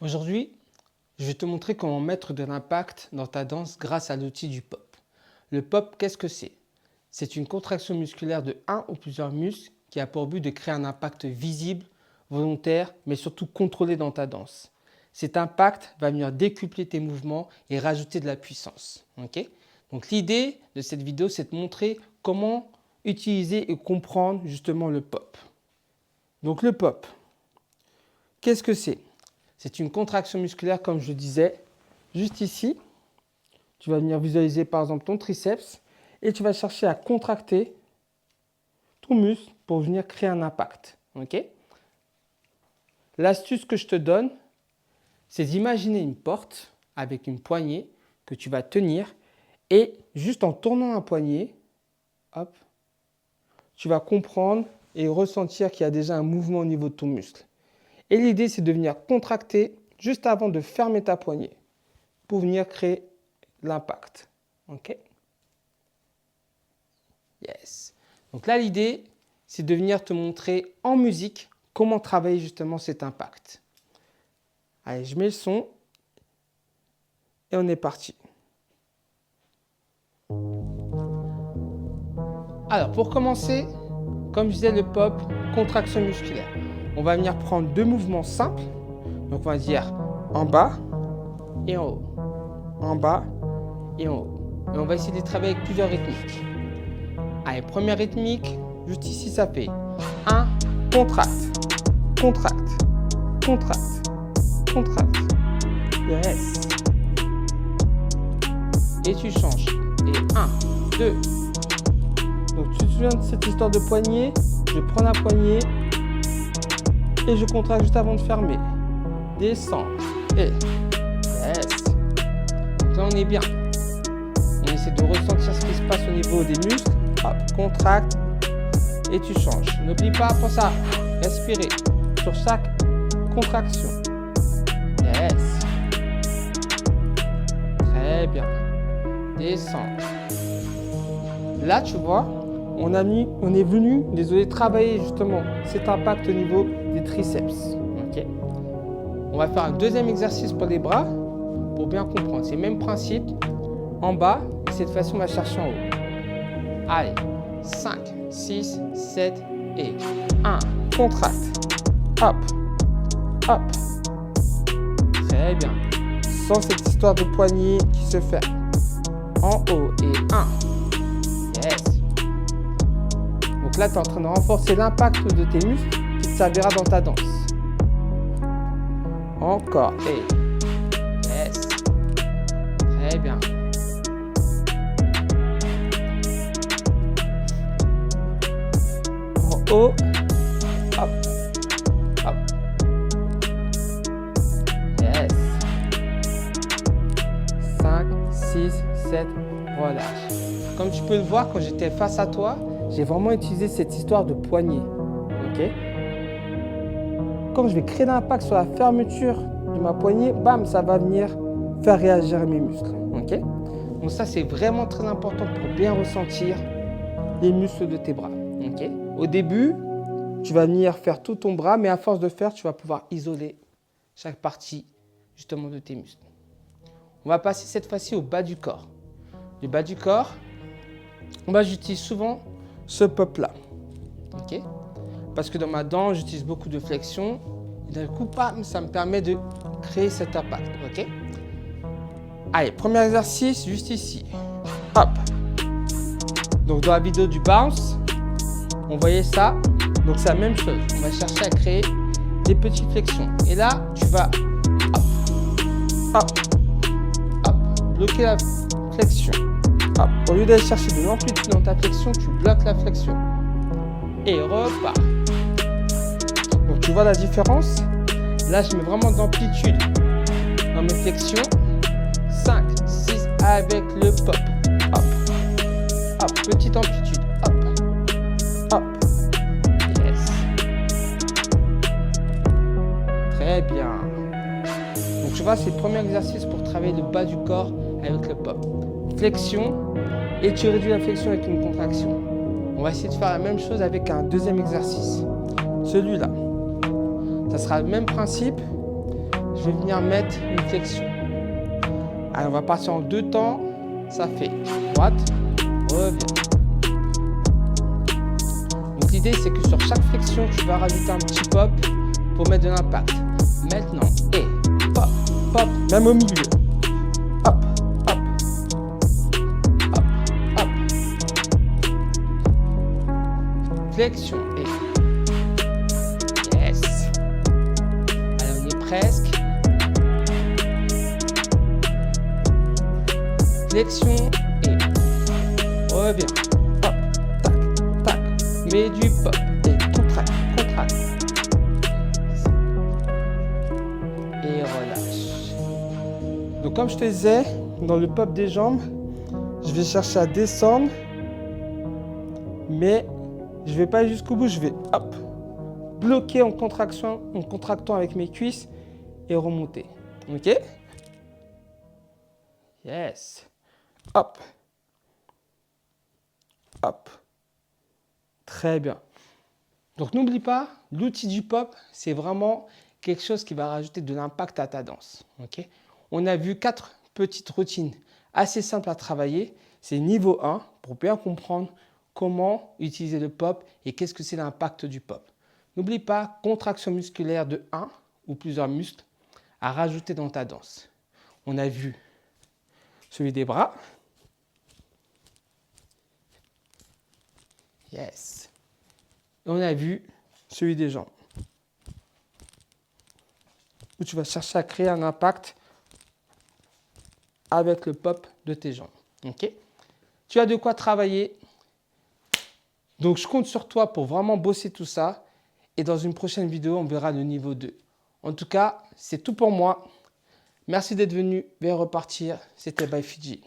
Aujourd'hui, je vais te montrer comment mettre de l'impact dans ta danse grâce à l'outil du pop. Le pop, qu'est-ce que c'est? C'est une contraction musculaire de un ou plusieurs muscles qui a pour but de créer un impact visible, volontaire, mais surtout contrôlé dans ta danse. Cet impact va venir décupler tes mouvements et rajouter de la puissance. Okay? Donc l'idée de cette vidéo, c'est de montrer comment utiliser et comprendre justement le pop. Donc le pop, qu'est-ce que c'est? C'est une contraction musculaire, comme je le disais, juste ici. Tu vas venir visualiser par exemple ton triceps et tu vas chercher à contracter ton muscle pour venir créer un impact. Okay? L'astuce que je te donne, c'est d'imaginer une porte avec une poignée que tu vas tenir et juste en tournant un poignet, hop, tu vas comprendre et ressentir qu'il y a déjà un mouvement au niveau de ton muscle. Et l'idée, c'est de venir contracter juste avant de fermer ta poignée pour venir créer l'impact. OK? Yes. Donc là, l'idée, c'est de venir te montrer en musique comment travailler justement cet impact. Allez, je mets le son et on est parti. Alors, pour commencer, comme je disais, le pop, contraction musculaire. On va venir prendre deux mouvements simples. Donc, on va dire en bas et en haut. En bas et en haut. Et on va essayer de travailler avec plusieurs rythmiques. Allez, première rythmique, juste ici, ça fait 1, contracte, contracte, contracte, contracte. Yes. Et tu changes. Et 1, 2. Donc, tu te souviens de cette histoire de poignée? Je prends la poignée et je contracte juste avant de fermer. Descends. Et yes. Donc là, on est bien. On essaie de ressentir ce qui se passe au niveau des muscles. Hop, contracte et tu changes. N'oublie pas, pense à respirer sur chaque contraction. Yes. Très bien. Descends. Là, tu vois, on est venu, désolé, travailler justement cet impact au niveau des triceps. Okay. On va faire un deuxième exercice pour les bras pour bien comprendre. C'est le même principe en bas et cette fois-ci, on va chercher en haut. Allez, 5, 6, 7 et 1. Contracte. Hop, hop. Très bien. Sans cette histoire de poignée qui se fait en haut et 1. Yes. Donc là, tu es en train de renforcer l'impact de tes muscles qui te servira dans ta danse. Encore. Et yes. Très bien. En haut. Hop. Hop. Yes. 5, 6, 7. Relâche. Comme tu peux le voir, quand j'étais face à toi, j'ai vraiment utilisé cette histoire de poignée. Okay? Quand je vais créer l'impact sur la fermeture de ma poignée, bam, ça va venir faire réagir mes muscles. Okay? Donc ça, c'est vraiment très important pour bien ressentir les muscles de tes bras. Okay? Au début, tu vas venir faire tout ton bras, mais à force de faire, tu vas pouvoir isoler chaque partie justement de tes muscles. On va passer cette fois-ci au bas du corps. Le bas du corps, j'utilise souvent ce pop-là. Okay? Parce que dans ma danse, j'utilise beaucoup de flexion. Et d'un coup, ça me permet de créer cet impact. Okay? Allez, premier exercice, juste ici. Hop. Donc, dans la vidéo du bounce, on voyait ça. Donc, c'est la même chose. On va chercher à créer des petites flexions. Et là, tu vas hop, hop, hop, bloquer la flexion. Hop. Au lieu d'aller chercher de l'amplitude dans ta flexion, tu bloques la flexion. Et repars. Donc tu vois la différence? Là, je mets vraiment d'amplitude dans mes flexions. 5, 6 avec le pop. Hop. Hop. Petite amplitude. Hop. Hop. Yes. Très bien. Donc tu vois, c'est le premier exercice pour travailler le bas du corps avec le pop. Flexion et tu réduis la flexion avec une contraction. On va essayer de faire la même chose avec un deuxième exercice. Celui-là. Ça sera le même principe. Je je vais venir mettre une flexion. Alors, on va partir en 2 temps. Ça fait droite, revient. Donc, l'idée, c'est que sur chaque flexion, tu vas rajouter un petit pop pour mettre de l'impact. Maintenant, et pop, pop, même au milieu. Hop, hop, hop, hop. Flexion et yes. Allez, on est presque. Flexion et reviens. Hop, tac, tac. Mets du pop et contracte, contracte. Et relâche. Donc comme je te disais, dans le pop des jambes, je vais chercher à descendre, mais je ne vais pas aller jusqu'au bout, je vais hop, bloquer en contraction, en contractant avec mes cuisses et remonter. Ok? Yes. Hop. Hop. Très bien. Donc n'oublie pas, l'outil du pop, c'est vraiment quelque chose qui va rajouter de l'impact à ta danse. Okay? On a vu 4 petites routines assez simples à travailler. C'est niveau 1 pour bien comprendre comment utiliser le pop et qu'est-ce que c'est l'impact du pop. N'oublie pas, contraction musculaire de 1 ou plusieurs muscles à rajouter dans ta danse. On a vu celui des bras. Yes. Et on a vu celui des jambes. Où tu vas chercher à créer un impact avec le pop de tes jambes. Ok? Tu as de quoi travailler. Donc, je compte sur toi pour vraiment bosser tout ça. Et dans une prochaine vidéo, on verra le niveau 2. En tout cas, c'est tout pour moi. Merci d'être venu. Vers repartir. C'était By Fidji.